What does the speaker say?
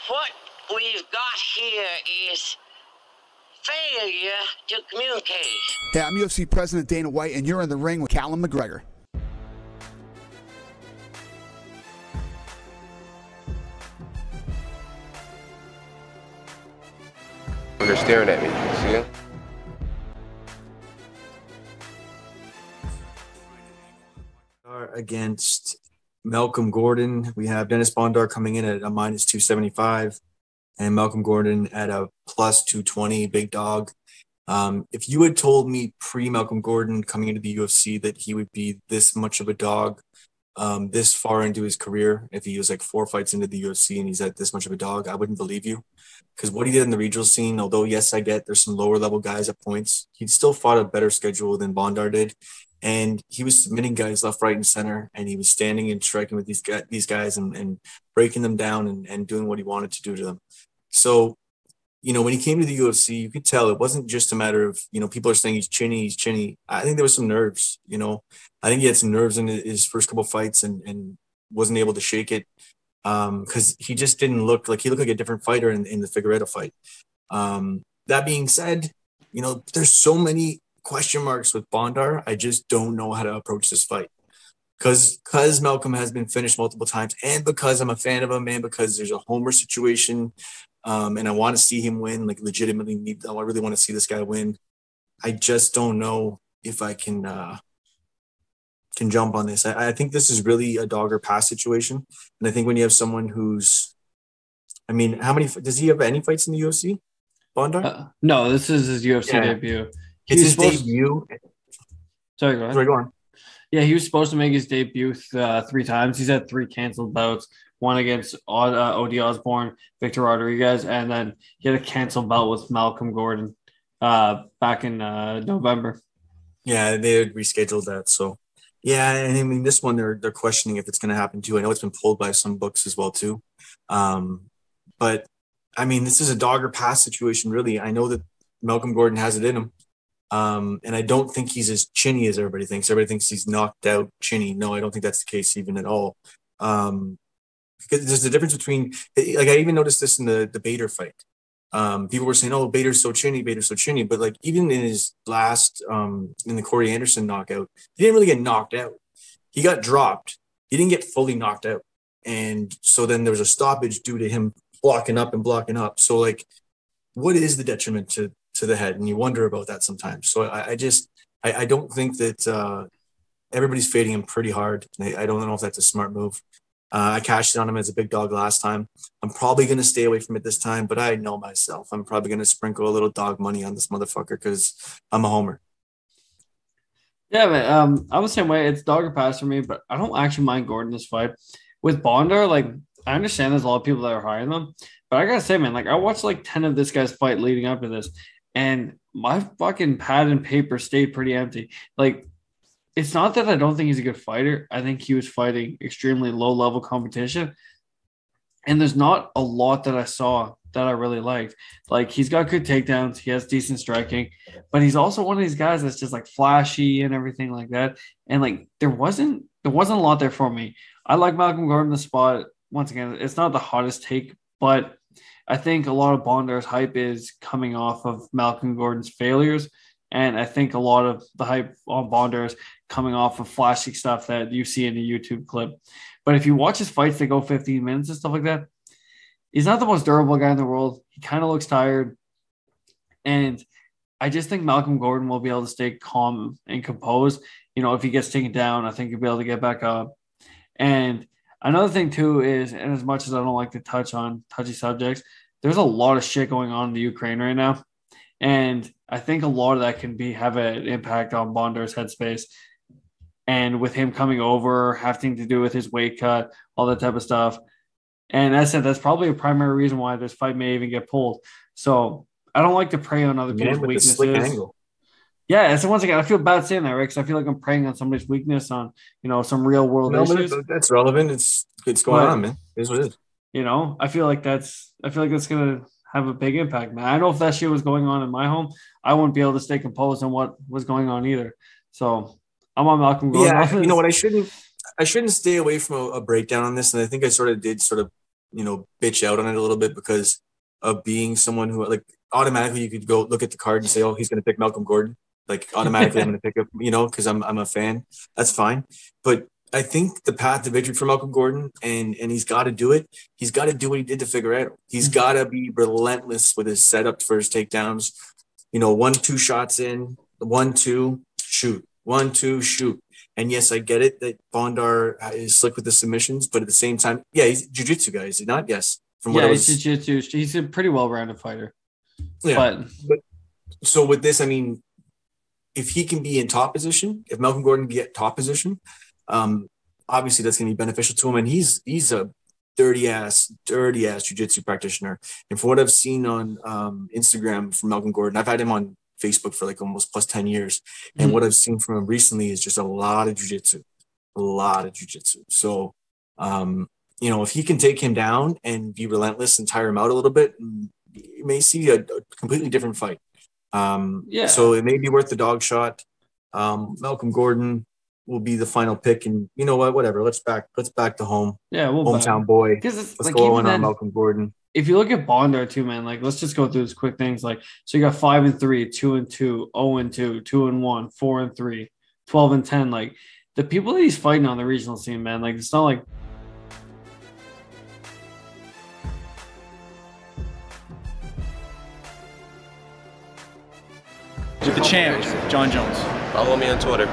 What we've got here is failure to communicate. Hey, I'm UFC President Dana White, and you're in the ring with Callum McGregor. They're staring at me. See it? Against Malcolm Gordon, we have Denys Bondar coming in at a minus 275 and Malcolm Gordon at a plus 220, big dog. If you had told me pre-Malcolm Gordon coming into the UFC that he would be this much of a dog this far into his career, if he was like 4 fights into the UFC and he's at this much of a dog, I wouldn't believe you. Because what he did in the regional scene, although, yes, I get there's some lower level guys at points, he'd still fought a better schedule than Bondar did. And he was submitting guys left, right, and center, and he was standing and striking with these guys and breaking them down and doing what he wanted to do to them. So, when he came to the UFC, you could tell it wasn't just a matter of, people are saying he's chinny. I think there was some nerves, I think he had some nerves in his first couple of fights and wasn't able to shake it because he just didn't look like he looked like a different fighter in the Figueiredo fight. That being said, there's so many question marks with Bondar. I just don't know how to approach this fight because Malcolm has been finished multiple times and because I'm a fan of him and because there's a homer situation and I want to see him win, like legitimately I really want to see this guy win. I just don't know if I can jump on this. I think this is really a dog or pass situation. And I think when you have someone who's, how many, does he have any fights in the UFC, Bondar? No, this is his UFC debut. It's his debut. Sorry, go ahead. Sorry, go on. Yeah, he was supposed to make his debut 3 times. He's had 3 canceled bouts, one against O.D. Osborne, Victor Rodriguez, and then he had a canceled bout with Malcolm Gordon back in November. Yeah, they had rescheduled that. So, yeah, and this one they're questioning if it's going to happen too. I know it's been pulled by some books as well too. But, this is a dog or pass situation, really. I know that Malcolm Gordon has it in him. And I don't think he's as chinny as everybody thinks. Everybody thinks he's knocked out chinny. No, I don't think that's the case even at all. Because there's a difference between, like I even noticed this in the Bader fight. People were saying, "Oh, Bader's so chinny," but like even in his last, in the Corey Anderson knockout, he didn't really get knocked out. He got dropped. He didn't get fully knocked out, and so then there was a stoppage due to him blocking up. So like, what is the detriment to the head? And you wonder about that sometimes. So I don't think that everybody's fading him pretty hard. I don't know if that's a smart move. I cashed in on him as a big dog last time. I'm probably going to stay away from it this time, but I know myself. I'm probably going to sprinkle a little dog money on this motherfucker because I'm a homer. Yeah, man. I'm the same way. It's dog or pass for me, but I don't actually mind Gordon this fight. With Bondar, like, I understand there's a lot of people that are higher than him, but I got to say, man, like, I watched like 10 of this guy's fight leading up to this, and my fucking pad and paper stayed pretty empty. Like, it's not that I don't think he's a good fighter. I think he was fighting extremely low-level competition, and there's not a lot that I saw that I really liked. Like, he's got good takedowns. He has decent striking, but he's also one of these guys that's just, like, flashy and everything like that. And, like, there wasn't a lot there for me. I like Malcolm Gordon in the spot. Once again, it's not the hottest take, but I think a lot of Bondar's hype is coming off of Malcolm Gordon's failures. And I think a lot of the hype on Bondar is coming off of flashy stuff that you see in the YouTube clip. But if you watch his fights that go 15 minutes and stuff like that, he's not the most durable guy in the world. He kind of looks tired. And I just think Malcolm Gordon will be able to stay calm and composed. If he gets taken down, I think he'll be able to get back up. And another thing, too, is, and as much as I don't like to touch on touchy subjects, there's a lot of shit going on in the Ukraine right now. And I think a lot of that can have an impact on Bondar's headspace. And with him coming over, having to do with his weight cut, all that type of stuff. And as I said, that's probably a primary reason why this fight may even get pulled. So I don't like to prey on other people's weaknesses. Slick angle. Yeah, so once again, I feel bad saying that, right? Because I feel like I'm preying on somebody's weakness on, some real world issues. That's relevant. It's going on, man. It is what it is. I feel like that's gonna have a big impact, man. I know if that shit was going on in my home, I wouldn't be able to stay composed on what was going on either. So I'm on Malcolm Gordon. Yeah, you know what? I shouldn't stay away from a breakdown on this, and I think I sort of did bitch out on it a little bit because of being someone who like automatically you could go look at the card and say, oh, he's going to pick Malcolm Gordon. Like automatically I'm going to pick up, because I'm a fan. That's fine. But I think the path to victory for Malcolm Gordon, and he's got to do it. He's got to do what he did to Figueiredo. He's got to be relentless with his setup for his takedowns. 1-2 shots in, 1-2, shoot, 1-2, shoot. And yes, I get it that Bondar is slick with the submissions, but at the same time, yeah, he's a jiu-jitsu guy, is he not? Yes. He's jiu-jitsu. He's a pretty well-rounded fighter. Yeah. But so with this, I mean, if he can be in top position, if Malcolm Gordon can get top position, obviously that's going to be beneficial to him. And he's a dirty ass jiu-jitsu practitioner. And from what I've seen on Instagram from Malcolm Gordon, I've had him on Facebook for like almost plus 10 years. And what I've seen from him recently is just a lot of jiu-jitsu. So, if he can take him down and be relentless and tire him out a little bit, you may see a completely different fight. So it may be worth the dog shot. Malcolm Gordon will be the final pick, and you know what? Whatever. Let's back to home. Yeah, hometown boy. Let's go on Malcolm Gordon. If you look at Bondar too, man, like let's just go through these quick things. Like, so you got 5-3, 2-2, 0-2, 2-1, 4-3, 12-10. Like the people that he's fighting on the regional scene, man. Like it's not like. The champ, John Jones. Follow me on Twitter.